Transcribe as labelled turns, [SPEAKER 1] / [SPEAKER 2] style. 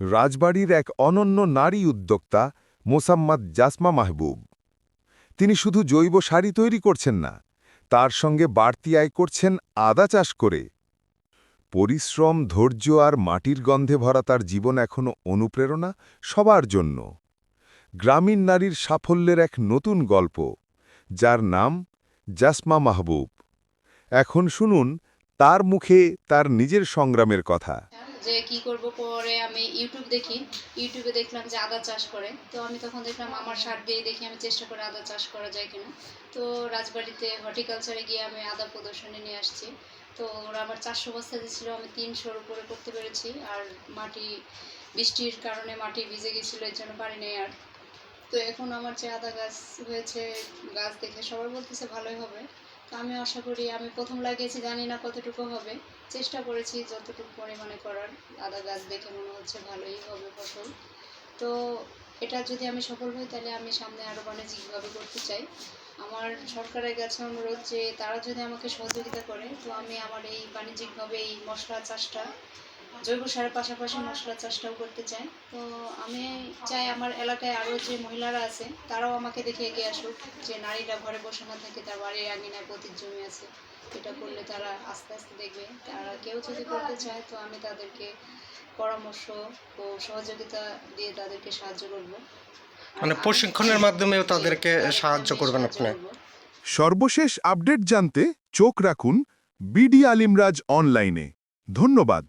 [SPEAKER 1] রাজবাড়ির এক অনন্য নারী উদ্যোক্তা মোসাম্মদ জাসমা মাহবুব। তিনি শুধু জৈব সার তৈরি করছেন না, তার সঙ্গে বাড়তি আয় করছেন আদা চাষ করে। পরিশ্রম, ধৈর্য আর মাটির গন্ধে ভরা তার জীবন এখনও অনুপ্রেরণা সবার জন্য। গ্রামীণ নারীর সাফল্যের এক নতুন গল্প, যার নাম জাসমা মাহবুব। এখন শুনুন তার মুখে তার নিজের সংগ্রামের কথা।
[SPEAKER 2] যে কি করব, পরে আমি ইউটিউবে দেখলাম যে আদা চাষ করে। তো আমি তখন দেখলাম আমার সার দিয়ে দেখি আমি চেষ্টা করে আদা চাষ করা যায় কিনা। তো রাজবাড়িতে হর্টিকালচারে গিয়ে আমি আদা প্রদর্শনী নিয়ে আসছি। তো ওরা আমার 400 বস্তা দিয়েছিল, আমি 300-র উপরে করতে পেরেছি। আর মাটি, বৃষ্টির কারণে মাটি ভিজে গেছিলো, এর জন্য পারি নাই আর। তো এখন আমার যে আদা গাছ হয়েছে, গাছ দেখে সবাই বলতেছে ভালোই হবে। তো আমি আশা করি, আমি প্রথম লাগিয়েছি, জানি না কতটুকু হবে, চেষ্টা করেছি যতটুকু পরিমাণে করার। আদা গাছ দেখে মনে হচ্ছে ভালোই হবে ফসল। তো এটা যদি আমি সফল হই, তাহলে আমি সামনে আরও বাণিজ্যিকভাবে করতে চাই। আমার সরকারের কাছে অনুরোধ যে তারা যদি আমাকে সহযোগিতা করে, তো আমি আমার এই বাণিজ্যিকভাবে এই মশলা চাষটা, জৈব সারের পাশাপাশি মশলা চাষটাও করতে চাই। তো আমি চাই আমার এলাকায় আরও যে মহিলারা আছে তারাও আমাকে দেখে এগিয়ে আসুক, যে নারীরা ঘরে বসে না থেকে তার বাড়ির আঙিনায় পতির জমি আছে। এটা করলে তারা আস্তে আস্তে দেখবে। তারা কেউ যদি করতে চায়, তো আমি তাদেরকে পরামর্শ ও সহযোগিতা দিয়ে তাদেরকে সাহায্য করব।
[SPEAKER 3] মানে প্রশিক্ষণের মাধ্যমেও তাদেরকে সাহায্য করবেন আপনি।
[SPEAKER 1] সর্বশেষ আপডেট জানতে চোখ রাখুন বিডি আলিমরাজ অনলাইনে। ধন্যবাদ।